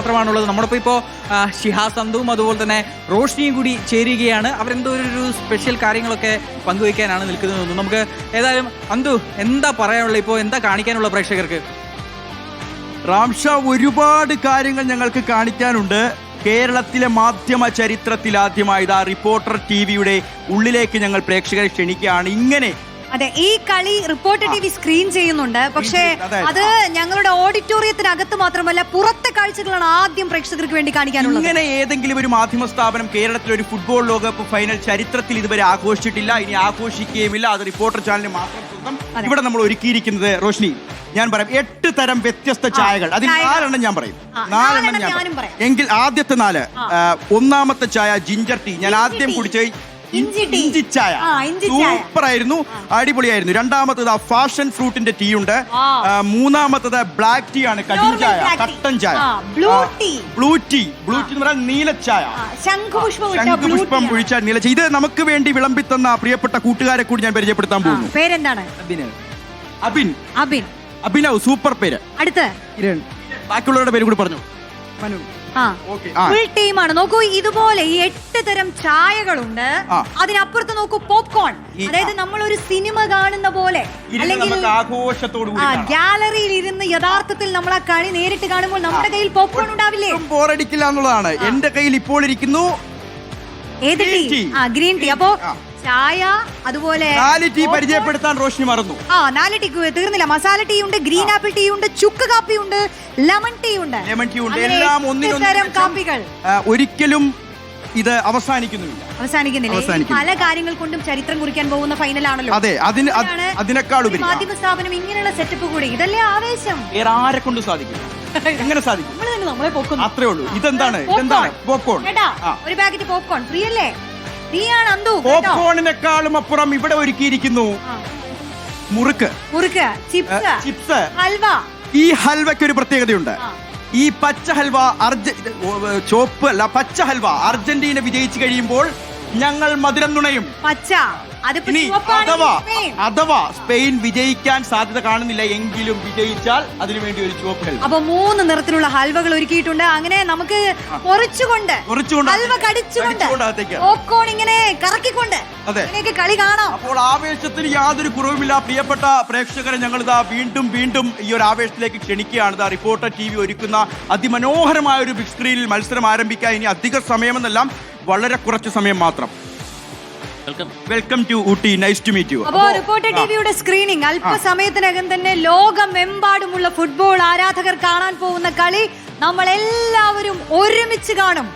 മാത്രമാണുള്ളത്. നമ്മളിപ്പോൾ ഷിഹാസ് സന്തുവും അതുപോലെ തന്നെ റോഷ്നിയും കൂടി ചേരുകയാണ്. അവരെന്തോ ഒരു സ്പെഷ്യൽ കാര്യങ്ങളൊക്കെ പങ്കുവയ്ക്കാനാണ് നിൽക്കുന്നത് തോന്നുന്നു. നമുക്ക് ഏതായാലും അന്തു എന്താ പറയാനുള്ളത്, ഇപ്പോൾ എന്താ കാണിക്കാനുള്ള പ്രേക്ഷകർക്ക്? റാംഷ, ഒരുപാട് കാര്യങ്ങൾ ഞങ്ങൾക്ക് കാണിക്കാനുണ്ട്. കേരളത്തിലെ മാധ്യമ ചരിത്രത്തിൽ ആദ്യമായി റിപ്പോർട്ടർ ടിവിയുടെ ഉള്ളിലേക്ക് ഞങ്ങൾ പ്രേക്ഷകരെ ക്ഷണിക്കുകയാണ്. ഇങ്ങനെ അതെ, ഈ കളി റിപ്പോർട്ടർ ടിവി സ്ക്രീൻ ചെയ്യുന്നുണ്ട്. പക്ഷേ അത് ഞങ്ങളുടെ ഓഡിറ്റോറിയത്തിനകത്ത് മാത്രമല്ല, പുറത്തെ കാഴ്ചകളാണ് ആദ്യം പ്രേക്ഷകർക്ക് വേണ്ടി കാണിക്കാനുള്ളത്. ഇങ്ങനെ ഏതെങ്കിലും ഒരു മാധ്യമ സ്ഥാപനം കേരളത്തിലെ ഒരു ഫുട്ബോൾ ലോകകപ്പ് ഫൈനൽ ചരിത്രത്തിൽ ഇതുവരെ ആഘോഷിച്ചിട്ടില്ല, ഇനി ആഘോഷിക്കുകയുമില്ല. അത് റിപ്പോർട്ടർ ചാനലിന് മാത്രം സ്വന്തം. ഇവിടെ നമ്മൾ ഒരുക്കിയിരിക്കുന്നത്, റോഷ്നി, ഞാൻ പറയാം, 8 തരം വ്യത്യസ്ത ചായകൾ. അതിൽ 4 ഞാൻ പറയും. 4 ഞാൻ പറയാം. എങ്കിൽ ആദ്യത്തെ 4. ഒന്നാമത്തെ ചായ ജിഞ്ചർ ടീ. ഞാൻ ആദ്യം കുടിച്ച ഇഞ്ചി ചായ സൂപ്പർ ആയിരുന്നു, അടിപൊളിയായിരുന്നു. രണ്ടാമത്തത് ഫാഷൻ ഫ്രൂട്ടിന്റെ ടീ ഉണ്ട്. മൂന്നാമത്തത് ബ്ലാക്ക് ടീ ആണ്, കടും ചായ, കട്ടൻ ചായ. ബ്ലൂ ടീ എന്ന് പറഞ്ഞാൽ നീല ചായ, ശംഖുപുഷ്പം ഒഴിച്ച നീല ചായ. ഇത് നമുക്ക് വേണ്ടി വിളമ്പിത്തന്ന പ്രിയപ്പെട്ട കൂട്ടുകാരെ കൂടി ഞാൻ പരിചയപ്പെടുത്താൻ പോകുന്നു. പേരെന്താണ്? അഭിനവ്, സൂപ്പർ പേര്. അടുത്ത് ബാക്കിയുള്ളവരുടെ പേര് കൂടി പറഞ്ഞു. ഫുൾ ടീമാണ്. നോക്കൂ, ഇതുപോലെ ഈ 8 തരം ചായകളുണ്ട്. അതിനപ്പുറത്ത് നോക്കൂ, പോപ്കോൺ. അതായത് നമ്മൾ ഒരു സിനിമ കാണുന്ന പോലെ, അല്ലെങ്കിൽ ഗാലറിയിൽ ഇരുന്ന് യഥാർത്ഥത്തിൽ നമ്മൾ ആ കളി നേരിട്ട് കാണുമ്പോൾ നമ്മുടെ കയ്യിൽ പോപ്കോൺ ഉണ്ടാവില്ലേ? ബോറടിക്കില്ല എന്നുള്ളതാണ്. എന്റെ കയ്യിൽ ഇപ്പോൾ ഇരിക്കുന്നു ഏത് ടീ? Green tea. അപ്പോ ചായ, അതുപോലെ 4 ടീ പരിചയപ്പെടുത്താൻ റോഷ്നി മറന്നു. 4 ടീ തീർന്നില്ല. മസാല ടീ ഉണ്ട്, ഗ്രീൻ ആപ്പിൾ ടീ ഉണ്ട്, ചുക്ക് കാപ്പി ഉണ്ട്, ലെമൺ ടീ ഉണ്ട്. എല്ലാം ഒന്നിനൊന്നും കാപ്പികൾ. ഒരിക്കലും ഇത് അവസാനിക്കുന്നില്ല. പല കാര്യങ്ങൾ കൊണ്ടും ചരിത്രം കുറിക്കാൻ പോകുന്ന ഫൈനലാണല്ലോ. അതെ, അതിനേക്കാൾ ഉപരി മാധ്യമ സ്ഥാപനം ഇങ്ങനെയുള്ള സെറ്റപ്പ് കൂടി. ഇതല്ലേ ആവേശം? ആരെ കൊണ്ട് സാധിക്കും? എങ്ങനെ സാധിക്കും? നമ്മളെ പോക്കുന്നു, അത്രേ ഉള്ളൂ. ഇതെന്താണ്? പോപ്കോൺ. ഒരു പാക്കറ്റ് പോപ്കോൺ ഫ്രീ അല്ലേ? പോപ്കോണിനെക്കാളും അപ്പുറം ഇവിടെ ഒരുക്കിയിരിക്കുന്നു മുറുക്ക്, ചിപ്സ്, ഹൽവ. ഈ ഹൽവയ്ക്ക് ഒരു പ്രത്യേകതയുണ്ട്. ഈ പച്ച ഹൽവ ചോപ്പ് അല്ല, പച്ച ഹൽവ അർജന്റീന വിജയിച്ചു കഴിയുമ്പോൾ ഞങ്ങൾ മധുരം നുണയും. പച്ച അഥവാ സ്പെയിൻ വിജയിക്കാൻ സാധ്യത കാണുന്നില്ല എങ്കിലും വിജയിച്ചാൽ അതിനുവേണ്ടി ഒരു ചുവപ്പ് ഹൽവ. അപ്പൊ 3 നിറത്തിലുള്ള ഹൽവകൾ ഒരുക്കിയിട്ടുണ്ട്. അങ്ങനെ നമുക്ക് കുറച്ചുകൊണ്ട് ഹൽവ കടിച്ചുകൊണ്ട് പോപ്കോൺ ഇങ്ങനെ കറക്കിക്കൊണ്ട് കളി കാണാം. അപ്പോൾ ആവേശത്തിന് യാതൊരു കുറവുമില്ല. പ്രിയപ്പെട്ട പ്രേക്ഷകരെ, ഞങ്ങൾ വീണ്ടും ഈ ഒരു ആവേശത്തിലേക്ക് ക്ഷണിക്കുകയാണ്. റിപ്പോർട്ടർ ടിവി ഒരുക്കുന്ന അതിമനോഹരമായ ഒരു ബിഗ് സ്ക്രീനിൽ മത്സരം ആരംഭിക്കാൻ ഇനി അധിക സമയമെന്നെല്ലാം വളരെ കുറച്ച് സമയം മാത്രം. Welcome to Ooty, nice to meet you. അപ്പോൾ റിപ്പോർട്ടർ ടിവിയുടെ സ്ക്രീനിംഗ് അല്പസമയത്തിനകം തന്നെ ലോകമെമ്പാടുമുള്ള ഫുട്ബോൾ ആരാധകർ കാണാൻ പോകുന്ന കളി നമ്മൾ എല്ലാവരും ഒരുമിച്ച് കാണും.